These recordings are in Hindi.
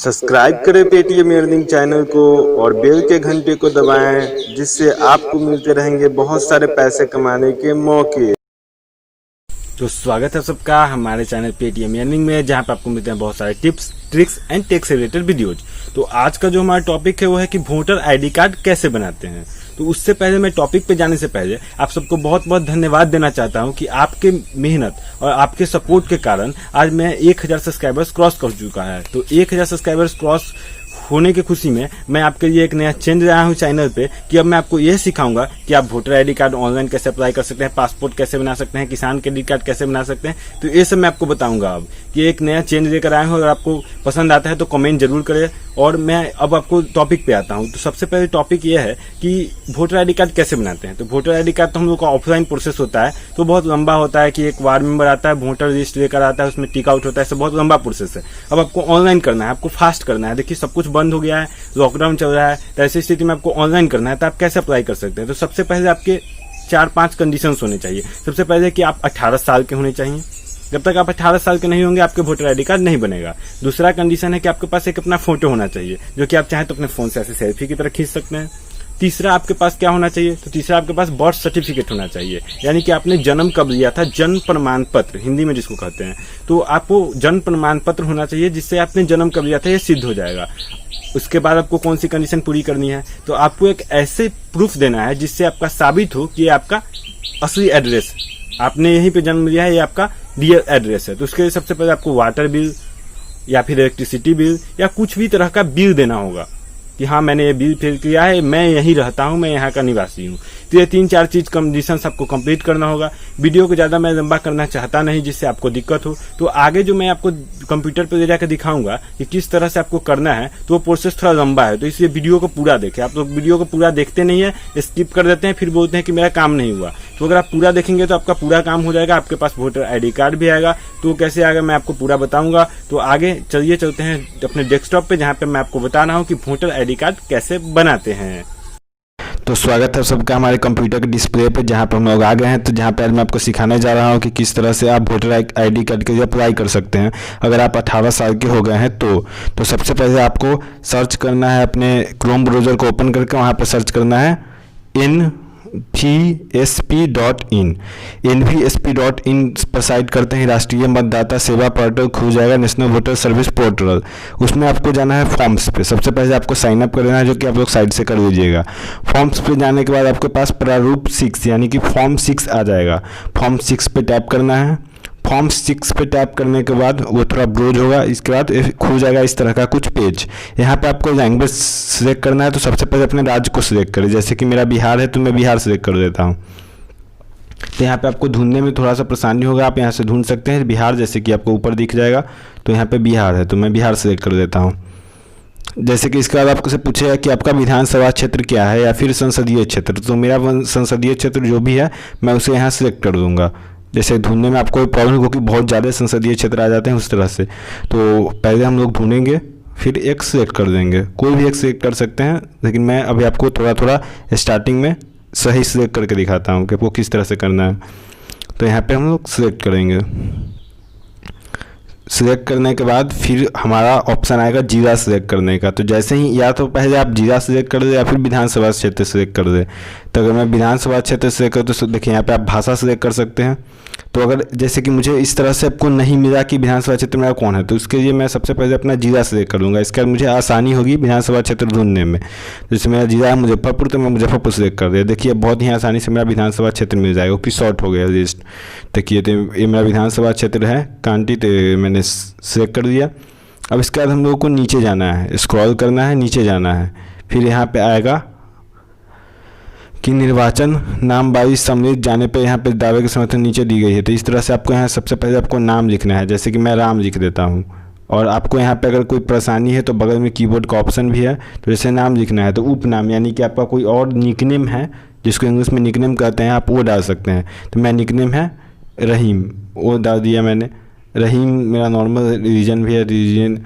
सब्सक्राइब करें पेटीएम अर्निंग चैनल को और बेल के घंटे को दबाएं, जिससे आपको मिलते रहेंगे बहुत सारे पैसे कमाने के मौके। तो स्वागत है सबका हमारे चैनल पेटीएम अर्निंग में, जहां पे आपको मिलते हैं बहुत सारे टिप्स, ट्रिक्स एंड टेक से रिलेटेड वीडियोज। तो आज का जो हमारा टॉपिक है वो है कि वोटर आईडी कार्ड कैसे बनाते हैं। तो उससे पहले मैं टॉपिक पे जाने से पहले आप सबको बहुत बहुत धन्यवाद देना चाहता हूं कि आपके मेहनत और आपके सपोर्ट के कारण आज मैं 1000 सब्सक्राइबर्स क्रॉस कर चुका है। तो 1000 सब्सक्राइबर्स क्रॉस होने की खुशी में मैं आपके लिए एक नया चेंज लाया हूं चैनल पे कि अब मैं आपको यह सिखाऊंगा कि आप वोटर आईडी कार्ड ऑनलाइन कैसे अप्लाई कर सकते हैं, पासपोर्ट कैसे बना सकते हैं, किसान क्रेडिट कार्ड कैसे बना सकते हैं। तो ये सब मैं आपको बताऊंगा अब कि एक नया चेंज लेकर आया हूं। अगर आपको पसंद आता है तो कमेंट जरूर करें। और मैं अब आपको टॉपिक पे आता हूं। तो सबसे पहले टॉपिक ये है कि वोटर आईडी कार्ड कैसे बनाते हैं। तो वोटर आईडी कार्ड तो हम लोग का ऑफलाइन प्रोसेस होता है, तो बहुत लंबा होता है कि एक वार्ड मेंबर आता है, वोटर लिस्ट लेकर आता है, उसमें टिक आउट होता है, सब बहुत लंबा प्रोसेस है। अब आपको ऑनलाइन करना है, आपको फास्ट करना है। देखिए सब कुछ बंद हो गया है, लॉकडाउन चल रहा है, तो ऐसी स्थिति में आपको ऑनलाइन करना है। तो आप कैसे अप्लाई कर सकते हैं। तो सबसे पहले आपके 4-5 कंडीशंस होने चाहिए। सबसे पहले कि आप 18 साल के होने चाहिए। जब तक आप 18 साल के नहीं होंगे आपके वोटर आईडी कार्ड नहीं बनेगा। दूसरा कंडीशन है कि आपके पास एक अपना फोटो होना चाहिए, जो कि आप चाहें तो अपने फोन से ऐसे सेल्फी की तरह खींच सकते हैं। तीसरा आपके पास क्या होना चाहिए। तो तीसरा आपके पास बर्थ सर्टिफिकेट होना चाहिए, यानी कि आपने जन्म कब लिया था, जन्म प्रमाण पत्र हिंदी में जिसको कहते हैं। तो आपको जन्म प्रमाण पत्र होना चाहिए, जिससे आपने जन्म कब लिया था ये सिद्ध हो जाएगा। उसके बाद आपको कौन सी कंडीशन पूरी करनी है। तो आपको एक ऐसे प्रूफ देना है जिससे आपका साबित हो कि ये आपका असली एड्रेस, आपने यहीं पे जन्म लिया है, ये आपका रियल एड्रेस है। तो उसके लिए सबसे पहले आपको वाटर बिल या फिर इलेक्ट्रिसिटी बिल या कुछ भी तरह का बिल देना होगा कि हाँ मैंने ये बिल फिल किया है, मैं यहीं रहता हूँ, मैं यहाँ का निवासी हूँ। तो ये 3-4 चीज कंडीशन आपको कंप्लीट करना होगा। वीडियो को ज्यादा मैं लंबा करना चाहता नहीं जिससे आपको दिक्कत हो। तो आगे जो मैं आपको कंप्यूटर पर ले जाकर दिखाऊंगा कि किस तरह से आपको करना है, तो वो प्रोसेस थोड़ा लंबा है, तो इसलिए वीडियो को पूरा देखें। आप लोग वीडियो को पूरा देखते नहीं है, स्किप कर देते हैं, फिर बोलते हैं कि मेरा काम नहीं हुआ। तो अगर आप पूरा देखेंगे तो आपका पूरा काम हो जाएगा, आपके पास वोटर आईडी कार्ड भी आएगा। तो कैसे आएगा मैं आपको पूरा बताऊंगा। तो आगे चलिए चलते हैं अपने डेस्कटॉप पे, जहाँ पे मैं आपको बता रहा हूँ कि वोटर आईडी कार्ड कैसे बनाते हैं। तो स्वागत है सबका हमारे कंप्यूटर के डिस्प्ले पे, जहाँ पर हम लोग आ गए हैं। तो जहाँ पे आज मैं आपको सिखाने जा रहा हूँ कि किस तरह से आप वोटर आईडी कार्ड के लिए अप्लाई कर सकते हैं अगर आप 18 साल के हो गए हैं। तो सबसे पहले आपको सर्च करना है, अपने क्रोम ब्राउज़र को ओपन करके वहाँ पर सर्च करना है NVSP.in। NVSP.in पर साइट करते हैं राष्ट्रीय मतदाता सेवा पोर्टल खुल जाएगा, नेशनल वोटर सर्विस पोर्टल। उसमें आपको जाना है फॉर्म्स पे। सबसे पहले आपको साइन अप कर लेना है, जो कि आप लोग साइट से कर लीजिएगा। फॉर्म्स पे जाने के बाद आपके पास प्रारूप 6 यानी कि फॉर्म 6 आ जाएगा। फॉर्म 6 पे टैप करना है। फॉर्म 6 पे टैप करने के बाद वो थोड़ा ब्रोज होगा, इसके बाद खुल जाएगा इस तरह का कुछ पेज। यहाँ पे आपको लैंग्वेज सिलेक्ट करना है। तो सबसे पहले अपने राज्य को सिलेक्ट करें, जैसे कि मेरा बिहार है तो मैं बिहार सिलेक्ट कर देता हूँ। तो यहाँ पे आपको ढूंढने में थोड़ा सा परेशानी होगा, आप यहाँ से ढूंढ सकते हैं बिहार, जैसे कि आपको ऊपर दिख जाएगा। तो यहाँ पे बिहार है तो मैं बिहार सिलेक्ट कर देता हूँ। जैसे कि इसके बाद आपको से पूछेगा कि आपका विधानसभा क्षेत्र क्या है या फिर संसदीय क्षेत्र। तो मेरा संसदीय क्षेत्र जो भी है मैं उसे यहाँ सिलेक्ट कर दूँगा। जैसे ढूंढने में आपको प्रॉब्लम होगी, बहुत ज़्यादा संसदीय क्षेत्र आ जाते हैं उस तरह से। तो पहले हम लोग ढूंढेंगे, फिर एक सिलेक्ट कर देंगे। कोई भी एक सिलेक्ट कर सकते हैं, लेकिन मैं अभी आपको थोड़ा थोड़ा स्टार्टिंग में सही सिलेक्ट करके दिखाता हूँ कि आपको किस तरह से करना है। तो यहाँ पे हम लोग सिलेक्ट करेंगे। सिलेक्ट करने के बाद फिर हमारा ऑप्शन आएगा जिला सिलेक्ट करने का। तो जैसे ही या तो पहले आप जिला सिलेक्ट कर दे या फिर विधानसभा क्षेत्र सिलेक्ट कर दे। तो अगर मैं विधानसभा क्षेत्र सिलेक्ट कर तो देखिए यहाँ पे आप भाषा सिलेक्ट कर सकते हैं। तो अगर जैसे कि मुझे इस तरह से आपको नहीं मिला कि विधानसभा क्षेत्र मेरा कौन है, तो उसके लिए मैं सबसे पहले अपना जिला सिलेक्ट कर लूँगा। इसके बाद मुझे आसानी होगी विधानसभा क्षेत्र ढूंढने में। जैसे मेरा जिला है मुजफ्फरपुर, तो मैं मुजफ्फरपुर सिलेक्ट कर दिया। देखिए बहुत ही आसानी से मेरा विधानसभा क्षेत्र मिल जाएगा, क्योंकि शॉर्ट हो गया लिस्ट। देखिए तो ये मेरा विधानसभा क्षेत्र है कांटी, तो मैंने सिलेक्ट कर दिया। अब इसके बाद हम लोगों को नीचे जाना है, स्क्रॉल करना है, नीचे जाना है। फिर यहाँ पे आएगा कि निर्वाचन नाम बाई सम्मिलित जाने पे यहाँ पे दावे के समर्थन नीचे दी गई है। तो इस तरह से आपको यहाँ सबसे पहले आपको नाम लिखना है, जैसे कि मैं राम लिख देता हूँ। और आपको यहाँ पे अगर कोई परेशानी है तो बगल में कीबोर्ड का ऑप्शन भी है। तो जैसे नाम लिखना है तो उपनाम, यानी कि आपका कोई और निकनेम है, जिसको इंग्लिश में निकनेम कहते हैं, आप वो डाल सकते हैं। तो मेरा निकनेम है रहीम, वो डाल दिया मैंने। रहीम मेरा नॉर्मल रीजन भी है, रीजन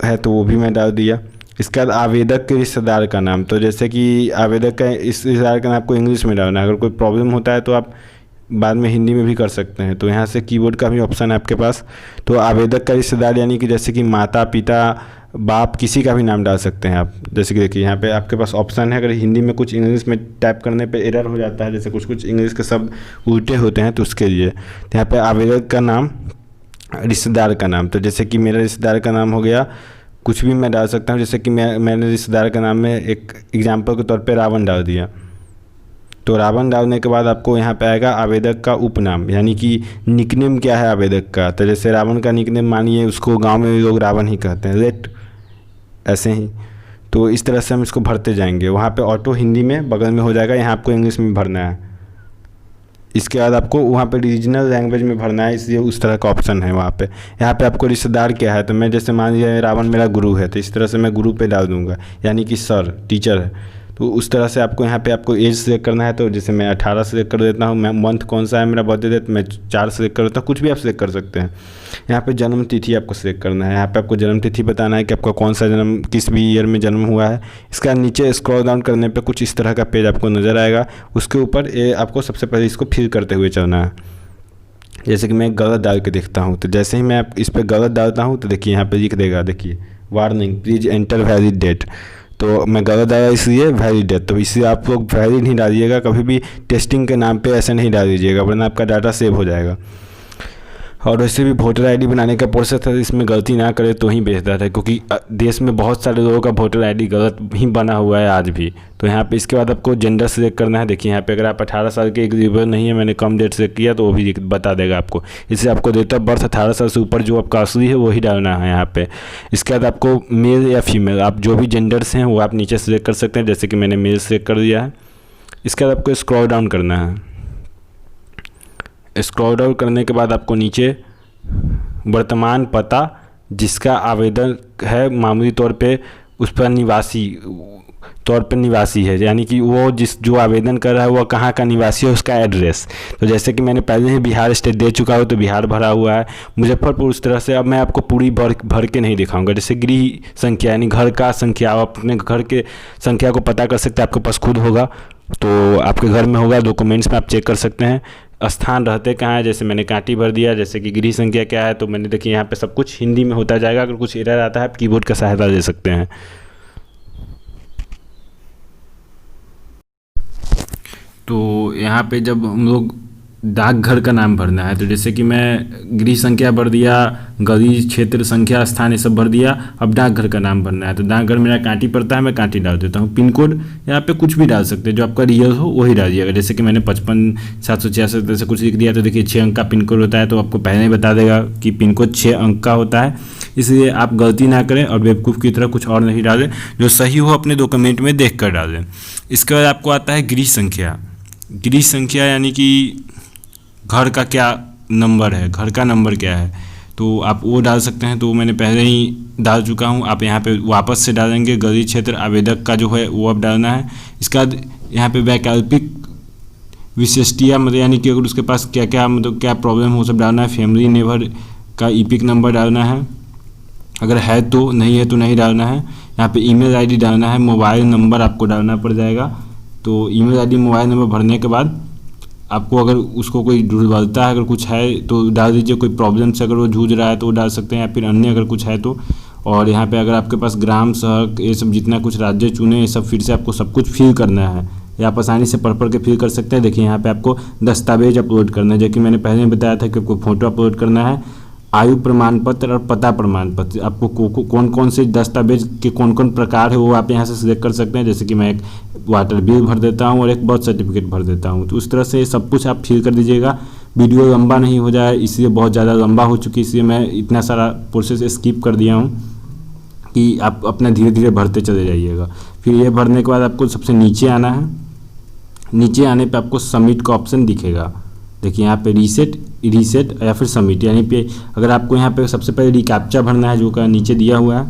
है तो वो भी मैं डाल दिया। इसके बाद आवेदक के रिश्तेदार का नाम। तो जैसे कि आवेदक का इस रिश्तेदार का नाम आपको इंग्लिश में डालना है। अगर कोई प्रॉब्लम होता है तो आप बाद में हिंदी में भी कर सकते हैं। तो यहाँ से कीबोर्ड का भी ऑप्शन है आपके पास। तो आवेदक का रिश्तेदार यानी कि जैसे कि माता पिता बाप किसी का भी नाम डाल सकते हैं आप। जैसे कि देखिए यहाँ पे आपके पास ऑप्शन है, अगर हिंदी में कुछ इंग्लिश में टाइप करने पे एरर हो जाता है, जैसे कुछ इंग्लिश के शब्द उल्टे होते हैं तो उसके लिए तो यहाँ पे आवेदक का नाम, रिश्तेदार का नाम। तो जैसे कि मेरा रिश्तेदार का नाम हो गया, कुछ भी मैं डाल सकता हूँ। जैसे कि मैंने रिश्तेदार का नाम में एक एग्जाम्पल के तौर पे रावण डाल दिया। तो रावण डालने के बाद आपको यहाँ पे आएगा आवेदक का उपनाम, यानी कि निकनेम क्या है आवेदक का। तो जैसे रावण का निकनेम मानिए उसको गांव में लोग रावण ही कहते हैं, रेट ऐसे ही। तो इस तरह से हम इसको भरते जाएंगे। वहाँ पे ऑटो हिंदी में बगल में हो जाएगा, यहाँ आपको इंग्लिश में भरना है। इसके बाद आपको वहाँ पे रीजनल लैंग्वेज में भरना है, इसलिए उस तरह का ऑप्शन है वहाँ पे। यहाँ पे आपको रिश्तेदार क्या है, तो मैं जैसे मान लिया रावण मेरा गुरु है, तो इस तरह से मैं गुरु पे डाल दूँगा, यानी कि सर टीचर है। तो उस तरह से आपको यहाँ पे आपको एज सेलेक्ट करना है। तो जैसे मैं 18 सेलेक्ट कर देता हूँ, मैं मंथ कौन सा है मेरा बर्थडे डेट, मैं 4 सेलेक्ट कर देता हूँ, कुछ भी आप सेलेक्ट कर सकते हैं। यहाँ पे जन्म तिथि आपको सेलेक्ट करना है। यहाँ पे आपको जन्म तिथि बताना है कि आपका कौन सा जन्म, किस भी ईयर में जन्म हुआ है। इसका नीचे स्क्रॉल डाउन करने पे कुछ इस तरह का पेज आपको नज़र आएगा। उसके ऊपर आपको सबसे पहले इसको फिल करते हुए चलना है। जैसे कि मैं गलत डाल के देखता हूँ, तो जैसे ही मैं इस पर गलत डालता हूँ तो देखिए यहाँ पे लिख देगा, देखिए warning please enter valid date. तो मैं गलत डाला इसलिए वैलिड डेट। तो इसलिए आप लोग वैलिड नहीं डालिएगा, कभी भी टेस्टिंग के नाम पे ऐसे नहीं डाल दीजिएगा, वरना आपका डाटा सेव हो जाएगा। और वैसे भी वोटर आईडी बनाने का प्रोसेस है, इसमें गलती ना करे तो ही बेहतर है, क्योंकि देश में बहुत सारे लोगों का वोटर आईडी गलत ही बना हुआ है आज भी। तो यहाँ पे इसके बाद आपको जेंडर सेलेक्ट करना है। देखिए यहाँ पे अगर आप 18 साल के एलिजिबल नहीं है, मैंने कम डेट सेलेक्ट किया तो वो भी बता देगा आपको। इससे आपको डेट ऑफ बर्थ 18 साल से ऊपर जो आपका असली है वही डालना है यहाँ पे। इसके बाद आपको मेल या फीमेल, आप जो भी जेंडर्स हैं वो आप नीचे सेलेक्ट कर सकते हैं। जैसे कि मैंने मेल सेलेक्ट कर दिया है। इसके बाद आपको स्क्रॉल डाउन करना है। स्क्रॉल डाउन करने के बाद आपको नीचे वर्तमान पता जिसका आवेदन है मामूली तौर पे उस पर निवासी तौर पर निवासी है, यानी कि वो जो आवेदन कर रहा है वो कहाँ का निवासी है, उसका एड्रेस। तो जैसे कि मैंने पहले ही बिहार स्टेट दे चुका हूँ तो बिहार भरा हुआ है। मुजफ्फरपुर उस तरह से। अब मैं आपको पूरी भर के नहीं दिखाऊंगा। जैसे गृह संख्या यानी घर का संख्या, आप अपने घर के संख्या को पता कर सकते हैं, आपके पास खुद होगा तो आपके घर में होगा, डॉक्यूमेंट्स में आप चेक कर सकते हैं। स्थान रहते कहाँ है, जैसे मैंने कांटी भर दिया। जैसे कि गृह संख्या क्या है, तो मैंने देखिए यहाँ पे सब कुछ हिंदी में होता जाएगा। अगर कुछ एरर आता है आप कीबोर्ड का सहायता ले सकते हैं। तो यहाँ पे जब हम लोग डाकघर का नाम भरना है, तो जैसे कि मैं गृह संख्या भर दिया, गली क्षेत्र संख्या स्थान ये सब भर दिया। अब डाकघर का नाम भरना है, तो डाकघर मेरा कांटी पड़ता है, मैं कांटी डाल देता हूँ। पिन कोड यहाँ पे कुछ भी डाल सकते हैं, जो आपका रियल हो वही डालिएगा। जैसे कि मैंने 55,766 ऐसे कुछ लिख दिया, तो देखिए 6 अंक का पिन कोड होता है, तो आपको पहले ही बता देगा कि पिन कोड 6 अंक का होता है। इसलिए आप गलती ना करें और बेवकूफ़ की तरह कुछ और नहीं डालें, जो सही हो अपने डॉक्यूमेंट में देख कर डालें। इसके बाद आपको आता है गृह संख्या। गृह संख्या यानी कि घर का क्या नंबर है, घर का नंबर क्या है, तो आप वो डाल सकते हैं। तो मैंने पहले ही डाल चुका हूँ। आप यहाँ पे वापस से डालेंगे। गली क्षेत्र आवेदक का जो है वो अब डालना है। इसके बाद यहाँ पे वैकल्पिक विशिष्टिया, मतलब यानी कि अगर उसके पास क्या क्या मतलब क्या प्रॉब्लम हो सब डालना है। फैमिली नेबर का ईपिक नंबर डालना है, अगर है तो, नहीं है तो नहीं डालना है। यहाँ पे ईमेल आईडी डालना है। मोबाइल नंबर आपको डालना पड़ जाएगा। तो ईमेल आईडी मोबाइल नंबर भरने के बाद आपको अगर उसको कोई दुर्बलता है, अगर कुछ है तो डाल दीजिए। कोई प्रॉब्लम से अगर वो जूझ रहा है तो वो डाल सकते हैं, या फिर अन्य अगर कुछ है तो। और यहाँ पे अगर आपके पास ग्राम, शहर, ये सब जितना कुछ राज्य चुने, ये सब फिर से आपको सब कुछ फिल करना है। या आप आसानी से पढ़ के फिल कर सकते हैं। देखिए यहाँ पे आपको दस्तावेज अपलोड करना है, जो कि मैंने पहले बताया था कि आपको फ़ोटो अपलोड करना है, आयु प्रमाण पत्र और पता प्रमाण पत्र। आपको कौन कौन से दस्तावेज के कौन कौन प्रकार है वो आप यहाँ से सिलेक्ट कर सकते हैं। जैसे कि मैं एक वाटर बिल भर देता हूँ और एक बर्थ सर्टिफिकेट भर देता हूँ। तो उस तरह से सब कुछ आप फिल कर दीजिएगा। वीडियो लंबा नहीं हो जाए, इसलिए बहुत ज़्यादा लंबा हो चुकी, इसलिए मैं इतना सारा प्रोसेस स्किप कर दिया हूँ कि आप अपना धीरे धीरे भरते चले जाइएगा। फिर ये भरने के बाद आपको सबसे नीचे आना है। नीचे आने पर आपको सबमिट का ऑप्शन दिखेगा। देखिए यहाँ पे रीसेट या फिर सबमिट, यानी पे अगर आपको यहाँ पे सबसे पहले रिकैप्चा भरना है जो का नीचे दिया हुआ है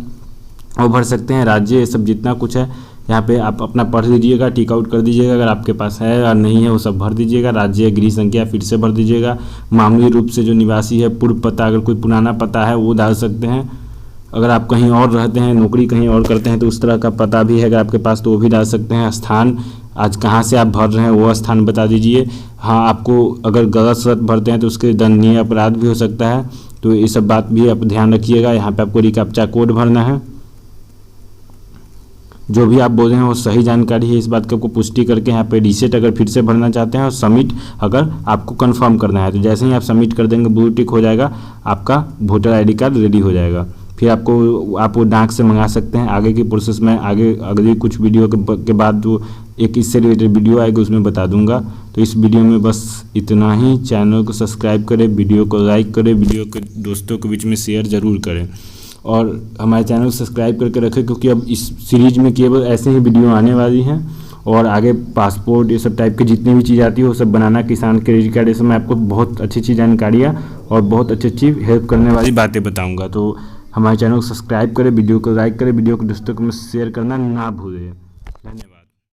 वो भर सकते हैं। राज्य ये सब जितना कुछ है यहाँ पे आप अपना पढ़ लीजिएगा, टिक आउट कर दीजिएगा। अगर आपके पास है और नहीं है वो सब भर दीजिएगा। राज्य, गृह संख्या फिर से भर दीजिएगा। मामूली रूप से जो निवासी है, पूर्व पता, अगर कोई पुराना पता है वो डाल सकते हैं। अगर आप कहीं और रहते हैं, नौकरी कहीं और करते हैं तो उस तरह का पता भी है अगर आपके पास तो वो भी डाल सकते हैं। स्थान आज कहाँ से आप भर रहे हैं वो स्थान बता दीजिए। हाँ, आपको अगर गलत शर्त भरते हैं तो उसके दंडनीय अपराध भी हो सकता है, तो ये सब बात भी आप ध्यान रखिएगा। यहाँ पे आपको रिकैप्चा कोड भरना है। जो भी आप बोल रहे हैं वो सही जानकारी है, इस बात की आपको पुष्टि करके यहाँ पे रीसेट अगर फिर से भरना चाहते हैं और सबमिट अगर आपको कंफर्म करना है, तो जैसे ही आप सबमिट कर देंगे ब्लू टिक हो जाएगा, आपका वोटर आईडी कार्ड रेडी हो जाएगा। फिर आप वो डाक से मंगा सकते हैं। आगे की प्रोसेस में आगे अगली कुछ वीडियो के बाद जो एक इससे रिलेटेड वीडियो आएगा उसमें बता दूंगा। तो इस वीडियो में बस इतना ही। चैनल को सब्सक्राइब करें, वीडियो को लाइक करें, वीडियो को दोस्तों के बीच में शेयर ज़रूर करें और हमारे चैनल को सब्सक्राइब करके रखें, क्योंकि अब इस सीरीज़ में केवल ऐसे ही वीडियो आने वाली हैं और आगे पासपोर्ट ये सब टाइप की जितनी भी चीज़ आती है वो सब बनाना, किसान क्रेडिट कार्ड, ये सब मैं आपको बहुत अच्छी अच्छी जानकारियाँ और बहुत अच्छी अच्छी हेल्प करने वाली बातें बताऊँगा। तो हमारे चैनल को सब्सक्राइब करें, वीडियो को लाइक करें, वीडियो को दोस्तों को शेयर करना ना भूलें। धन्यवाद।